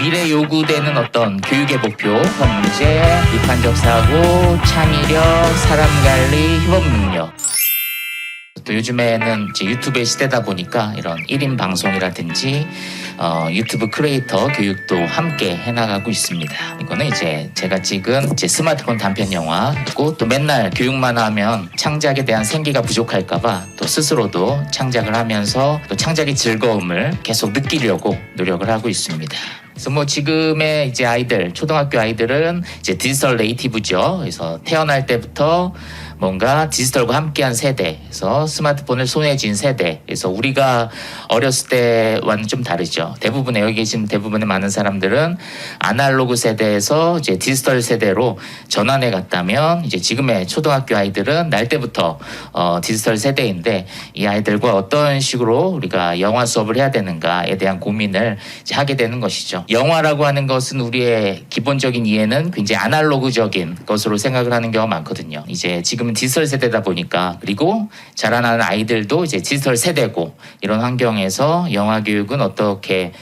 미래 요구되는 어떤 교육의 목표, 현 문제, 비판적 사고, 창의력, 사람 관리, 협업 능력. 또 요즘에는 이제 유튜브의 시대다 보니까 이런 1인 방송이라든지 유튜브 크리에이터 교육도 함께 해나가고 있습니다. 이거는 이제 제가 찍은 이제 스마트폰 단편 영화고, 또 맨날 교육만 하면 창작에 대한 생기가 부족할까봐 또 스스로도 창작을 하면서 또 창작의 즐거움을 계속 느끼려고 노력을 하고 있습니다. 그래서 뭐 지금의 이제 아이들, 초등학교 아이들은 이제 디지털 네이티브죠. 그래서 태어날 때부터 뭔가 디지털과 함께한 세대에서 스마트폰을 손에 쥔 세대. 그래서 우리가 어렸을 때와는 좀 다르죠. 대부분의 여기 계신 대부분의 많은 사람들은 아날로그 세대에서 이제 디지털 세대로 전환해 갔다면, 이제 지금의 초등학교 아이들은 날 때부터 디지털 세대인데, 이 아이들과 어떤 식으로 우리가 영화 수업을 해야 되는가에 대한 고민을 이제 하게 되는 것이죠. 영화라고 하는 것은 우리의 기본적인 이해는 굉장히 아날로그적인 것으로 생각을 하는 경우가 많거든요. 이제 지금은 디지털 세대다 보니까, 그리고 자라나는 아이들도 이제 디지털 세대고, 이런 환경에서 영화 교육은 어떻게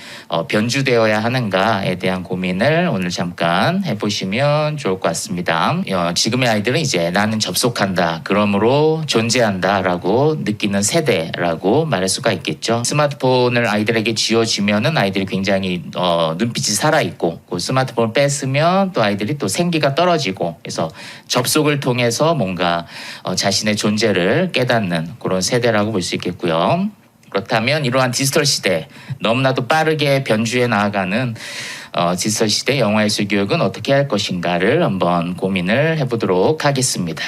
변주되어야 하는가에 대한 고민을 오늘 잠깐 해보시면 좋을 것 같습니다. 지금의 아이들은 이제 나는 접속한다, 그러므로 존재한다라고 느끼는 세대라고 말할 수가 있겠죠. 스마트폰을 아이들에게 쥐어주면은 아이들이 굉장히 눈빛이 살아있고, 그 스마트폰을 뺐으면 또 아이들이 또 생기가 떨어지고, 그래서 접속을 통해서 뭔가 자신의 존재를 깨닫는 그런 세대라고 볼 수 있겠고요. 그렇다면 이러한 디지털 시대, 너무나도 빠르게 변주해 나아가는 디지털 시대 영화예술 교육은 어떻게 할 것인가를 한번 고민을 해보도록 하겠습니다.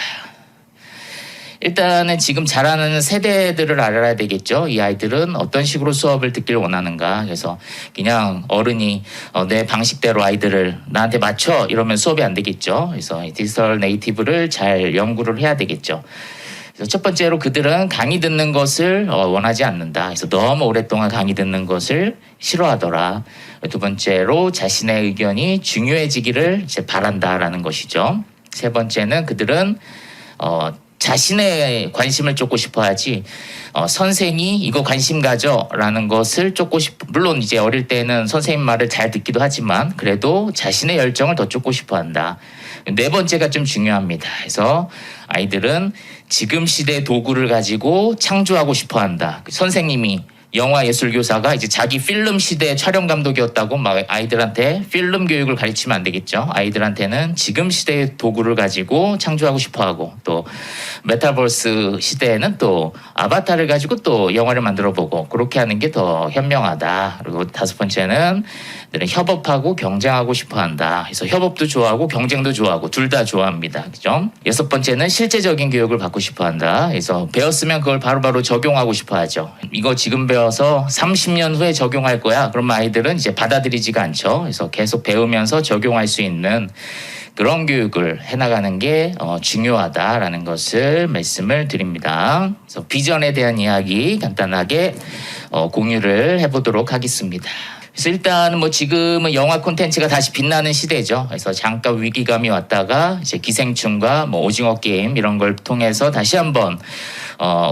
일단은 지금 자라는 세대들을 알아야 되겠죠. 이 아이들은 어떤 식으로 수업을 듣길 원하는가. 그래서 그냥 어른이 내 방식대로 아이들을 나한테 맞춰 이러면 수업이 안 되겠죠. 그래서 디지털 네이티브를 잘 연구를 해야 되겠죠. 그래서 첫 번째로 그들은 강의 듣는 것을 원하지 않는다. 그래서 너무 오랫동안 강의 듣는 것을 싫어하더라. 두 번째로 자신의 의견이 중요해지기를 이제 바란다라는 것이죠. 세 번째는 그들은 자신의 관심을 쫓고 싶어 하지, 선생이 이거 관심 가져 라는 것을 쫓고 물론 이제 어릴 때는 선생님 말을 잘 듣기도 하지만 그래도 자신의 열정을 더 쫓고 싶어 한다. 네 번째가 좀 중요합니다. 그래서 아이들은 지금 시대의 도구를 가지고 창조하고 싶어 한다. 선생님이 영화 예술 교사가 이제 자기 필름 시대 촬영 감독이었다고 막 아이들한테 필름 교육을 가르치면 안 되겠죠. 아이들한테는 지금 시대의 도구를 가지고 창조하고 싶어 하고, 또 메타버스 시대에는 또 아바타를 가지고 또 영화를 만들어 보고, 그렇게 하는 게 더 현명하다. 그리고 다섯 번째는 협업하고 경쟁하고 싶어 한다. 그래서 협업도 좋아하고 경쟁도 좋아하고 둘 다 좋아합니다. 그죠? 여섯 번째는 실제적인 교육을 받고 싶어 한다. 그래서 배웠으면 그걸 바로바로 적용하고 싶어 하죠. 이거 지금 배워서 30년 후에 적용할 거야. 그러면 아이들은 이제 받아들이지가 않죠. 그래서 계속 배우면서 적용할 수 있는 그런 교육을 해나가는 게 중요하다라는 것을 말씀을 드립니다. 그래서 비전에 대한 이야기 간단하게 공유를 해보도록 하겠습니다. 그래서 일단 뭐 지금은 영화 콘텐츠가 다시 빛나는 시대죠. 그래서 잠깐 위기감이 왔다가 이제 기생충과 뭐 오징어 게임 이런 걸 통해서 다시 한번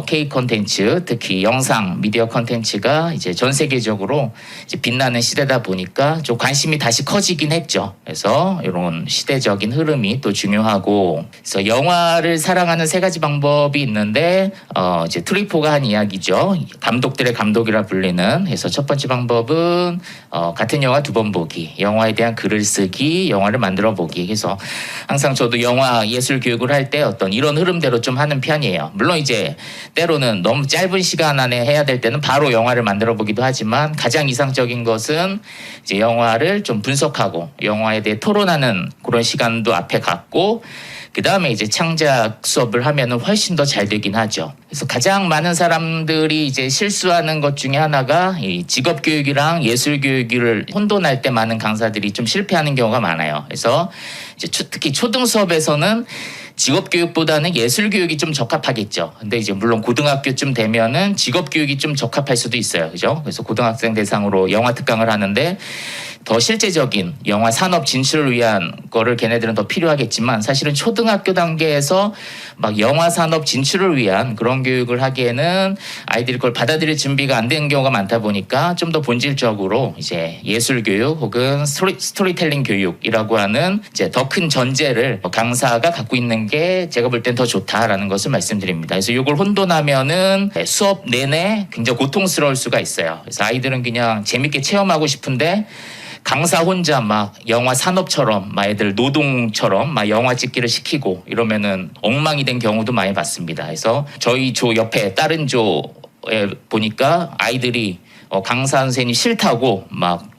K 콘텐츠, 특히 영상 미디어 콘텐츠가 이제 전 세계적으로 이제 빛나는 시대다 보니까 좀 관심이 다시 커지긴 했죠. 그래서 이런 시대적인 흐름이 또 중요하고, 그래서 영화를 사랑하는 세 가지 방법이 있는데 이제 트리포가 한 이야기죠. 감독들의 감독이라 불리는. 그래서 첫 번째 방법은 같은 영화 두 번 보기, 영화에 대한 글을 쓰기, 영화를 만들어 보기. 그래서 항상 저도 영화 예술 교육을 할 때 어떤 이런 흐름대로 좀 하는 편이에요. 물론 이제 때로는 너무 짧은 시간 안에 해야 될 때는 바로 영화를 만들어 보기도 하지만, 가장 이상적인 것은 이제 영화를 좀 분석하고 영화에 대해 토론하는 그런 시간도 앞에 갖고, 그 다음에 이제 창작 수업을 하면은 훨씬 더 잘 되긴 하죠. 그래서 가장 많은 사람들이 이제 실수하는 것 중에 하나가 이 직업 교육이랑 예술 교육을 혼돈할 때 많은 강사들이 좀 실패하는 경우가 많아요. 그래서 이제 특히 초등 수업에서는 직업 교육보다는 예술 교육이 좀 적합하겠죠. 근데 이제 물론 고등학교쯤 되면은 직업 교육이 좀 적합할 수도 있어요. 그죠? 그래서 고등학생 대상으로 영화 특강을 하는데 더 실제적인 영화 산업 진출을 위한 거를 걔네들은 더 필요하겠지만 사실은 초등학교 단계에서 막 영화 산업 진출을 위한 그런 교육을 하기에는 아이들이 그걸 받아들일 준비가 안 되는 경우가 많다 보니까 좀 더 본질적으로 이제 예술 교육 혹은 스토리텔링 교육이라고 하는 이제 더 큰 전제를 강사가 갖고 있는 게 제가 볼 땐 더 좋다라는 것을 말씀드립니다. 그래서 이걸 혼돈하면은 수업 내내 굉장히 고통스러울 수가 있어요. 그래서 아이들은 그냥 재밌게 체험하고 싶은데 강사 혼자 막 영화 산업처럼 막 애들 노동처럼 막 영화 찍기를 시키고 이러면은 엉망이 된 경우도 많이 봤습니다. 그래서 저희 조 옆에 다른 조에 보니까 아이들이 강사 선생님이 싫다고 막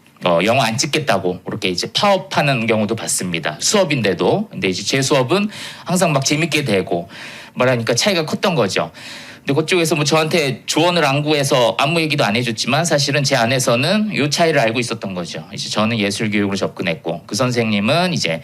영화 안 찍겠다고 그렇게 이제 파업하는 경우도 봤습니다. 수업인데도. 근데 이제 제 수업은 항상 막 재밌게 되고 말하니까 차이가 컸던 거죠. 근데 그쪽에서 뭐 저한테 조언을 안 구해서 아무 얘기도 안 해줬지만 사실은 제 안에서는 이 차이를 알고 있었던 거죠. 이제 저는 예술 교육으로 접근했고 그 선생님은 이제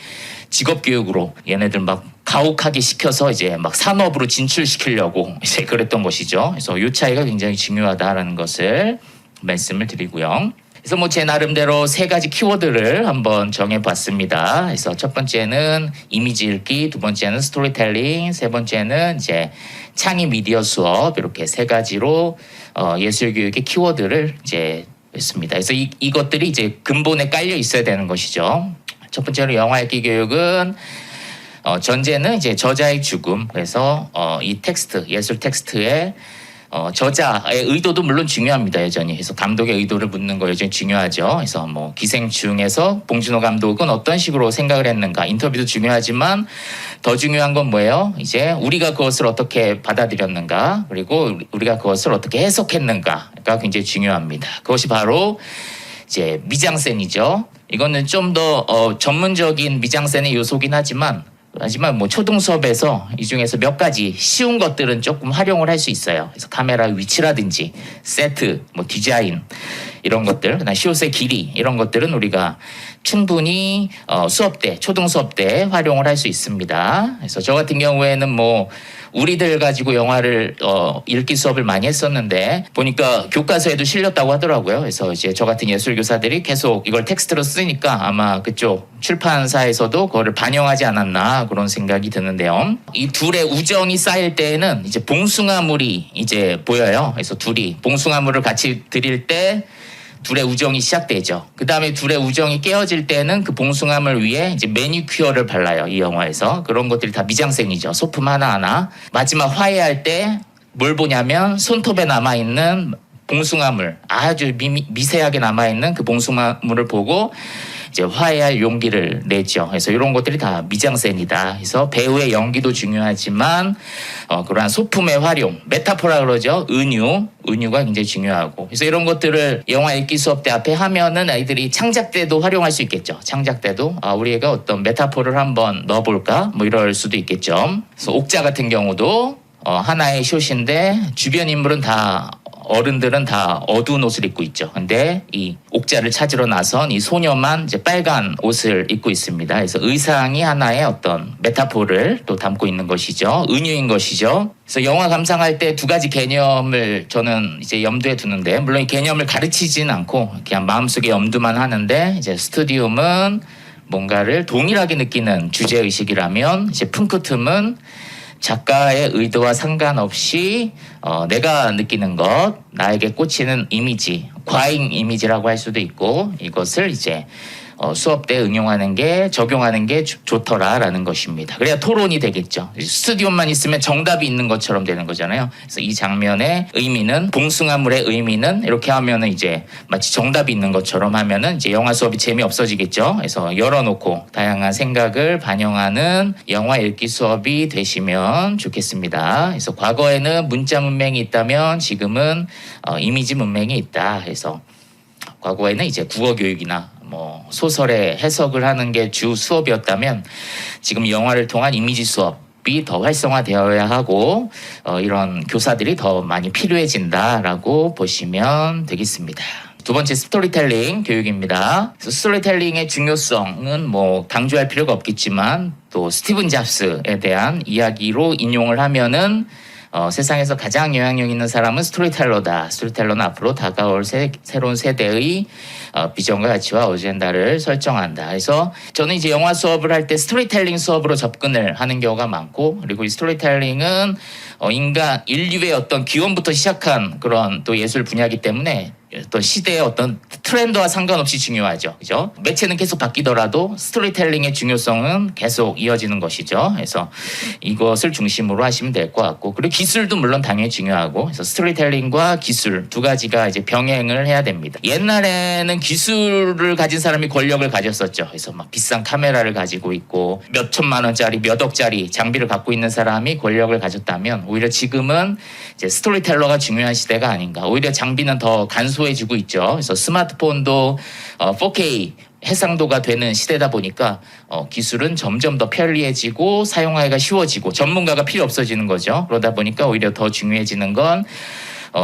직업 교육으로 얘네들 막 가혹하게 시켜서 이제 막 산업으로 진출시키려고 이제 그랬던 것이죠. 그래서 이 차이가 굉장히 중요하다라는 것을 말씀을 드리고요. 그래서 뭐 제 나름대로 3가지 키워드를 한번 정해봤습니다. 그래서 첫 번째는 이미지 읽기, 두 번째는 스토리텔링, 세 번째는 이제 창의 미디어 수업 이렇게 3가지로 예술 교육의 키워드를 이제 했습니다. 그래서 이것들이 이제 근본에 깔려 있어야 되는 것이죠. 첫 번째로 영화 읽기 교육은 전제는 이제 저자의 죽음. 그래서 이 텍스트, 예술 텍스트에 저자의 의도도 물론 중요합니다. 여전히. 그래서 감독의 의도를 묻는 거 여전히 중요하죠. 그래서 뭐 기생충에서 봉준호 감독은 어떤 식으로 생각을 했는가 인터뷰도 중요하지만 더 중요한 건 뭐예요? 이제 우리가 그것을 어떻게 받아들였는가 그리고 우리가 그것을 어떻게 해석했는가가 굉장히 중요합니다. 그것이 바로 이제 미장센이죠. 이거는 좀 더 전문적인 미장센의 요소긴 하지만 뭐 초등 수업에서 이 중에서 몇 가지 쉬운 것들은 조금 활용을 할 수 있어요. 그래서 카메라 위치라든지 세트, 뭐 디자인 이런 것들, 그다음 시옷의 길이 이런 것들은 우리가 충분히 수업 때, 초등 수업 때 활용을 할 수 있습니다. 그래서 저 같은 경우에는 뭐 우리들 가지고 영화를 읽기 수업을 많이 했었는데 보니까 교과서에도 실렸다고 하더라고요. 그래서 이제 저 같은 예술 교사들이 계속 이걸 텍스트로 쓰니까 아마 그쪽 출판사에서도 그거를 반영하지 않았나 그런 생각이 드는데요. 이 둘의 우정이 쌓일 때에는 이제 봉숭아물이 이제 보여요. 그래서 둘이 봉숭아물을 같이 드릴 때 둘의 우정이 시작되죠. 그 다음에 둘의 우정이 깨어질 때는 그 봉숭아물 위에 이제 매니큐어를 발라요. 이 영화에서. 그런 것들이 다 미장센이죠. 소품 하나하나. 마지막 화해할 때 뭘 보냐면 손톱에 남아있는 봉숭아물, 아주 미세하게 남아있는 그 봉숭아물을 보고 이제 화해할 용기를 내죠. 그래서 이런 것들이 다 미장센이다. 그래서 배우의 연기도 중요하지만 그러한 소품의 활용, 메타포라 그러죠. 은유가 굉장히 중요하고. 그래서 이런 것들을 영화 읽기 수업 때 앞에 하면은 아이들이 창작 때도 활용할 수 있겠죠. 창작 때도 우리 애가 어떤 메타포를 한번 넣어볼까? 뭐 이럴 수도 있겠죠. 그래서 옥자 같은 경우도 하나의 숏인데 주변 인물은 다 어른들은 다 어두운 옷을 입고 있죠. 근데 이 옥자를 찾으러 나선 이 소녀만 이제 빨간 옷을 입고 있습니다. 그래서 의상이 하나의 어떤 메타포를 또 담고 있는 것이죠. 은유인 것이죠. 그래서 영화 감상할 때 2가지 개념을 저는 이제 염두에 두는데 물론 이 개념을 가르치지는 않고 그냥 마음속에 염두만 하는데 이제 스튜디움은 뭔가를 동일하게 느끼는 주제의식이라면 이제 핑크틈은 작가의 의도와 상관없이 내가 느끼는 것, 나에게 꽂히는 이미지, 과잉 이미지라고 할 수도 있고 이것을 이제 수업 때 응용하는 게 적용하는 게 좋더라라는 것입니다. 그래야 토론이 되겠죠. 스튜디오만 있으면 정답이 있는 것처럼 되는 거잖아요. 그래서 이 장면의 의미는 봉숭아물의 의미는 이렇게 하면은 이제 마치 정답이 있는 것처럼 하면은 이제 영화 수업이 재미없어지겠죠. 그래서 열어놓고 다양한 생각을 반영하는 영화 읽기 수업이 되시면 좋겠습니다. 그래서 과거에는 문자 문맹이 있다면 지금은 이미지 문맹이 있다. 그래서 과거에는 이제 국어 교육이나 뭐 소설의 해석을 하는 게 주 수업이었다면 지금 영화를 통한 이미지 수업이 더 활성화되어야 하고 이런 교사들이 더 많이 필요해진다라고 보시면 되겠습니다. 두 번째 스토리텔링 교육입니다. 스토리텔링의 중요성은 뭐 강조할 필요가 없겠지만 또 스티븐 잡스에 대한 이야기로 인용을 하면은 세상에서 가장 영향력 있는 사람은 스토리텔러다. 스토리텔러는 앞으로 다가올 새로운 세대의 비전과 가치와 어젠다를 설정한다. 그래서 저는 이제 영화 수업을 할 때 스토리텔링 수업으로 접근을 하는 경우가 많고, 그리고 이 스토리텔링은 인류의 어떤 기원부터 시작한 그런 또 예술 분야이기 때문에 어떤 시대의 어떤 트렌드와 상관없이 중요하죠. 그죠? 매체는 계속 바뀌더라도 스토리텔링의 중요성은 계속 이어지는 것이죠. 그래서 이것을 중심으로 하시면 될 것 같고, 그리고 기술도 물론 당연히 중요하고, 그래서 스토리텔링과 기술 두 가지가 이제 병행을 해야 됩니다. 옛날에는 기술을 가진 사람이 권력을 가졌었죠. 그래서 막 비싼 카메라를 가지고 있고 몇 천만 원짜리, 몇 억짜리 장비를 갖고 있는 사람이 권력을 가졌다면, 오히려 지금은 이제 스토리텔러가 중요한 시대가 아닌가. 오히려 장비는 더 간소해지고 있죠. 그래서 스마트폰도 4K 해상도가 되는 시대다 보니까 기술은 점점 더 편리해지고 사용하기가 쉬워지고 전문가가 필요 없어지는 거죠. 그러다 보니까 오히려 더 중요해지는 건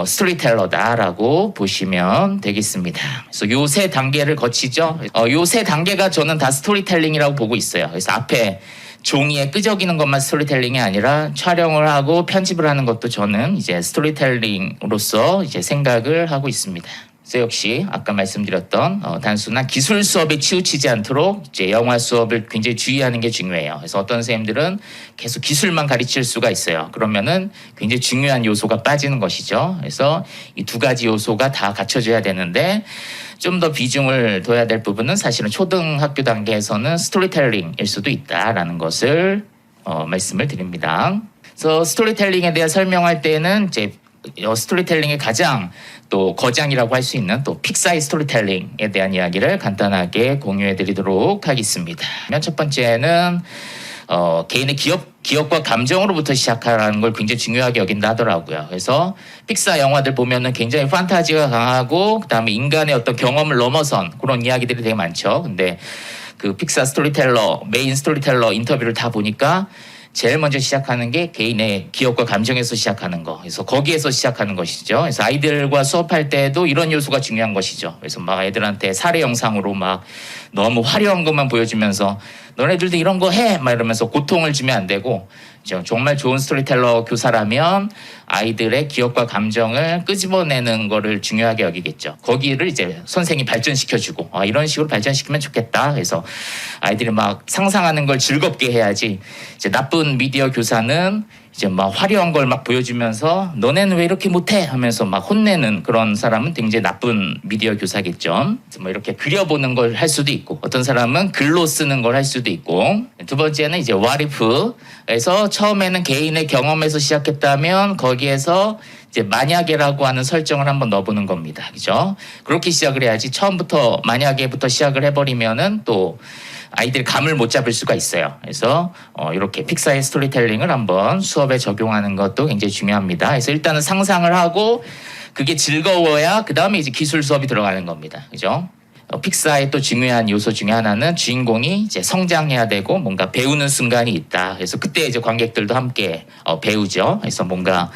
스토리텔러다라고 보시면 되겠습니다. 그래서 요 세 단계를 거치죠. 요 세 단계가 저는 다 스토리텔링이라고 보고 있어요. 그래서 앞에 종이에 끄적이는 것만 스토리텔링이 아니라 촬영을 하고 편집을 하는 것도 저는 이제 스토리텔링으로서 이제 생각을 하고 있습니다. 그래서 역시 아까 말씀드렸던 단순한 기술 수업에 치우치지 않도록 이제 영화 수업을 굉장히 주의하는 게 중요해요. 그래서 어떤 선생님들은 계속 기술만 가르칠 수가 있어요. 그러면은 굉장히 중요한 요소가 빠지는 것이죠. 그래서 이 두 가지 요소가 다 갖춰져야 되는데, 좀 더 비중을 둬야 될 부분은 사실은 초등학교 단계에서는 스토리텔링일 수도 있다라는 것을 말씀을 드립니다. 그래서 스토리텔링에 대해 설명할 때는 이제 스토리텔링의 가장 또 거장이라고 할 수 있는 또 픽사의 스토리텔링에 대한 이야기를 간단하게 공유해 드리도록 하겠습니다. 첫 번째는 개인의 기억과 감정으로부터 시작하라는 걸 굉장히 중요하게 여긴다 하더라고요. 그래서 픽사 영화들 보면은 굉장히 판타지가 강하고, 그다음에 인간의 어떤 경험을 넘어선 그런 이야기들이 되게 많죠. 근데 그 픽사 스토리텔러, 메인 스토리텔러 인터뷰를 다 보니까 제일 먼저 시작하는 게 개인의 기억과 감정에서 시작하는 거. 그래서 거기에서 시작하는 것이죠. 그래서 아이들과 수업할 때도 이런 요소가 중요한 것이죠. 그래서 막 애들한테 사례 영상으로 막 너무 화려한 것만 보여주면서 너네들도 이런 거 해! 막 이러면서 고통을 주면 안 되고, 정말 좋은 스토리텔러 교사라면 아이들의 기억과 감정을 끄집어내는 거를 중요하게 여기겠죠. 거기를 이제 선생님이 발전시켜주고, 이런 식으로 발전시키면 좋겠다. 그래서 아이들이 막 상상하는 걸 즐겁게 해야지, 이제 나쁜 미디어 교사는 이제 막 화려한 걸 막 보여주면서 너네는 왜 이렇게 못해? 하면서 막 혼내는 그런 사람은 굉장히 나쁜 미디어 교사겠죠. 뭐 이렇게 그려보는 걸 할 수도 있고, 어떤 사람은 글로 쓰는 걸 할 수도 있고, 두 번째는 이제 what if에서 처음에는 개인의 경험에서 시작했다면 거기에서 이제 만약에라고 하는 설정을 한번 넣어보는 겁니다. 그죠? 그렇게 시작을 해야지 처음부터 만약에부터 시작을 해버리면은 또 아이들이 감을 못 잡을 수가 있어요. 그래서 이렇게 픽사의 스토리텔링을 한번 수업에 적용하는 것도 굉장히 중요합니다. 그래서 일단은 상상을 하고 그게 즐거워야 그 다음에 이제 기술 수업이 들어가는 겁니다. 그죠? 픽사의 또 중요한 요소 중에 하나는 주인공이 이제 성장해야 되고 뭔가 배우는 순간이 있다. 그래서 그때 이제 관객들도 함께 배우죠. 그래서 뭔가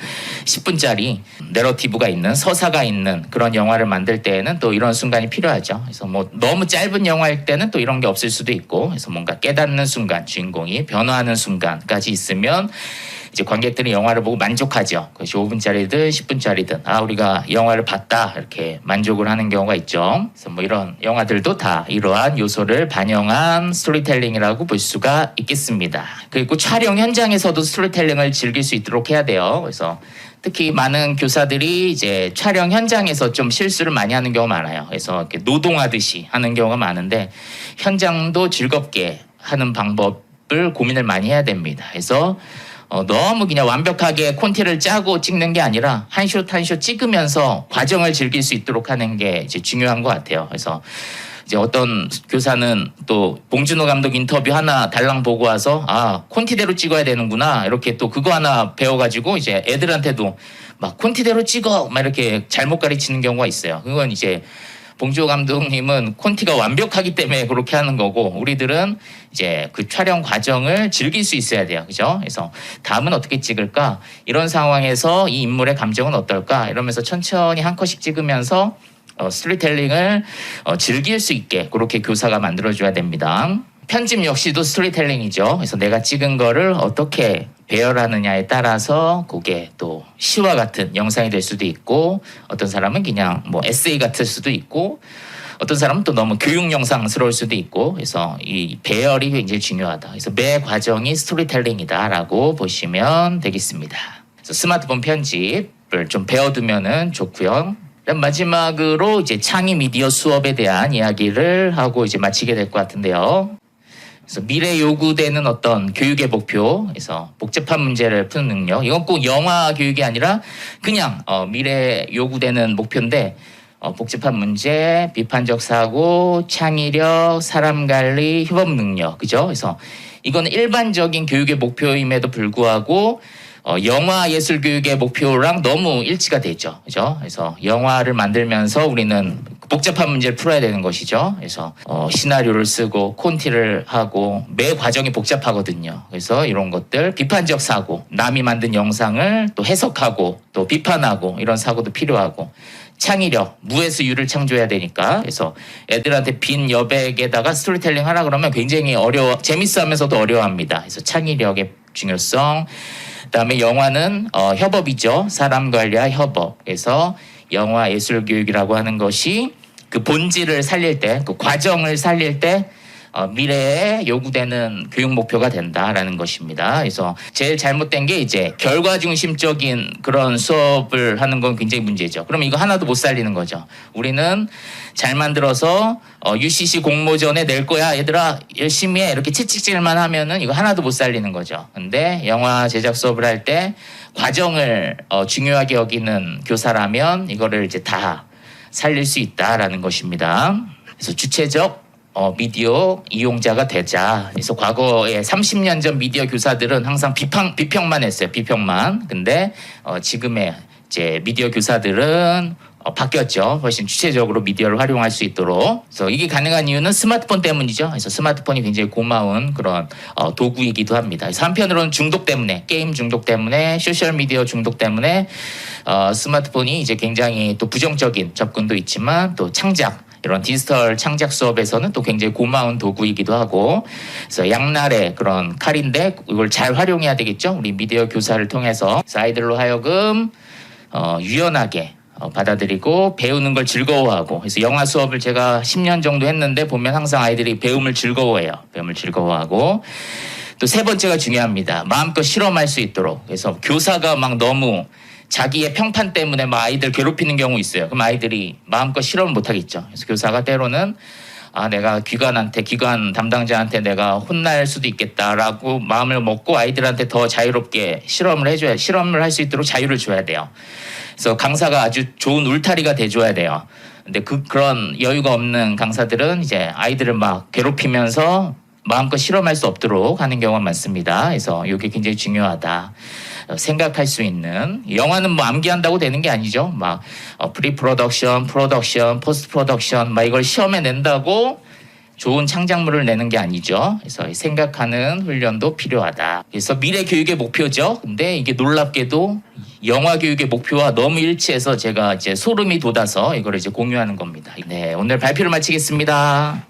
10분짜리 내러티브가 있는 서사가 있는 그런 영화를 만들 때에는 또 이런 순간이 필요하죠. 그래서 뭐 너무 짧은 영화일 때는 또 이런 게 없을 수도 있고, 그래서 뭔가 깨닫는 순간, 주인공이 변화하는 순간까지 있으면 이제 관객들이 영화를 보고 만족하죠. 그것이 5분짜리든 10분짜리든 우리가 영화를 봤다 이렇게 만족을 하는 경우가 있죠. 그래서 뭐 이런 영화들도 다 이러한 요소를 반영한 스토리텔링이라고 볼 수가 있겠습니다. 그리고 촬영 현장에서도 스토리텔링을 즐길 수 있도록 해야 돼요. 그래서 특히 많은 교사들이 이제 촬영 현장에서 좀 실수를 많이 하는 경우가 많아요. 그래서 이렇게 노동하듯이 하는 경우가 많은데, 현장도 즐겁게 하는 방법을 고민을 많이 해야 됩니다. 그래서 너무 그냥 완벽하게 콘티를 짜고 찍는 게 아니라 한 숏 한 숏 찍으면서 과정을 즐길 수 있도록 하는 게 이제 중요한 것 같아요. 그래서 이제 어떤 교사는 또 봉준호 감독 인터뷰 하나 달랑 보고 와서 콘티대로 찍어야 되는구나 이렇게 또 그거 하나 배워가지고 이제 애들한테도 막 콘티대로 찍어 막 이렇게 잘못 가르치는 경우가 있어요. 그건 이제 봉준호 감독님은 콘티가 완벽하기 때문에 그렇게 하는 거고, 우리들은 이제 그 촬영 과정을 즐길 수 있어야 돼요. 그죠? 그래서 다음은 어떻게 찍을까? 이런 상황에서 이 인물의 감정은 어떨까? 이러면서 천천히 한 컷씩 찍으면서 스토리텔링을 즐길 수 있게 그렇게 교사가 만들어줘야 됩니다. 편집 역시도 스토리텔링이죠. 그래서 내가 찍은 거를 어떻게 배열하느냐에 따라서 그게 또 시와 같은 영상이 될 수도 있고, 어떤 사람은 그냥 뭐 에세이 같을 수도 있고, 어떤 사람은 또 너무 교육 영상스러울 수도 있고, 그래서 이 배열이 굉장히 중요하다. 그래서 매 과정이 스토리텔링이다라고 보시면 되겠습니다. 그래서 스마트폰 편집을 좀 배워두면은 좋고요. 마지막으로 이제 창의 미디어 수업에 대한 이야기를 하고 이제 마치게 될 것 같은데요. 그래서 미래 요구되는 어떤 교육의 목표, 그래서 복잡한 문제를 푸는 능력. 이건 꼭 영화 교육이 아니라 그냥 미래 요구되는 목표인데, 복잡한 문제, 비판적 사고, 창의력, 사람 관리, 협업 능력, 그죠? 그래서 이거는 일반적인 교육의 목표임에도 불구하고 영화 예술 교육의 목표랑 너무 일치가 되죠, 그죠? 그래서 영화를 만들면서 우리는 복잡한 문제를 풀어야 되는 것이죠. 그래서 시나리오를 쓰고 콘티를 하고 매 과정이 복잡하거든요. 그래서 이런 것들, 비판적 사고, 남이 만든 영상을 또 해석하고 또 비판하고 이런 사고도 필요하고, 창의력, 무에서 유를 창조해야 되니까. 그래서 애들한테 빈 여백에다가 스토리텔링 하라 그러면 굉장히 재밌어하면서도 어려워합니다. 그래서 창의력의 중요성. 그다음에 영화는 협업이죠. 사람 관리와 협업. 그래서 영화 예술 교육이라고 하는 것이 그 본질을 살릴 때, 그 과정을 살릴 때 미래에 요구되는 교육 목표가 된다라는 것입니다. 그래서 제일 잘못된 게 이제 결과 중심적인 그런 수업을 하는 건 굉장히 문제죠. 그럼 이거 하나도 못 살리는 거죠. 우리는 잘 만들어서 UCC 공모전에 낼 거야, 얘들아 열심히 해, 이렇게 채찍질만 하면은 이거 하나도 못 살리는 거죠. 근데 영화 제작 수업을 할 때 과정을 중요하게 여기는 교사라면 이거를 이제 다 살릴 수 있다라는 것입니다. 그래서 주체적 미디어 이용자가 되자. 그래서 과거에 30년 전 미디어 교사들은 항상 비평만 했어요. 비평만. 근데 지금의 이제 미디어 교사들은 바뀌었죠. 훨씬 주체적으로 미디어를 활용할 수 있도록. 그래서 이게 가능한 이유는 스마트폰 때문이죠. 그래서 스마트폰이 굉장히 고마운 그런 도구이기도 합니다. 그래서 한편으로는 중독 때문에, 게임 중독 때문에, 소셜 미디어 중독 때문에 스마트폰이 이제 굉장히 또 부정적인 접근도 있지만 또 창작, 이런 디지털 창작 수업에서는 또 굉장히 고마운 도구이기도 하고, 그래서 양날의 그런 칼인데 이걸 잘 활용해야 되겠죠. 우리 미디어 교사를 통해서. 그래서 아이들로 하여금 유연하게 받아들이고 배우는 걸 즐거워하고. 그래서 영화 수업을 제가 10년 정도 했는데 보면 항상 아이들이 배움을 즐거워해요. 배움을 즐거워하고. 또 세 번째가 중요합니다. 마음껏 실험할 수 있도록. 그래서 교사가 막 너무 자기의 평판 때문에 막 아이들 괴롭히는 경우 있어요. 그럼 아이들이 마음껏 실험을 못 하겠죠. 그래서 교사가 때로는 내가 기관 담당자한테 내가 혼날 수도 있겠다라고 마음을 먹고 아이들한테 더 자유롭게 실험을 할 수 있도록 자유를 줘야 돼요. 그래서 강사가 아주 좋은 울타리가 돼줘야 돼요. 근데 그런 여유가 없는 강사들은 이제 아이들을 막 괴롭히면서 마음껏 실험할 수 없도록 하는 경우가 많습니다. 그래서 이게 굉장히 중요하다. 생각할 수 있는. 영화는 뭐 암기한다고 되는 게 아니죠. 막 프리 프로덕션, 포스트 프로덕션 막 이걸 시험에 낸다고 좋은 창작물을 내는 게 아니죠. 그래서 생각하는 훈련도 필요하다. 그래서 미래 교육의 목표죠. 근데 이게 놀랍게도 영화 교육의 목표와 너무 일치해서 제가 이제 소름이 돋아서 이걸 이제 공유하는 겁니다. 네, 오늘 발표를 마치겠습니다.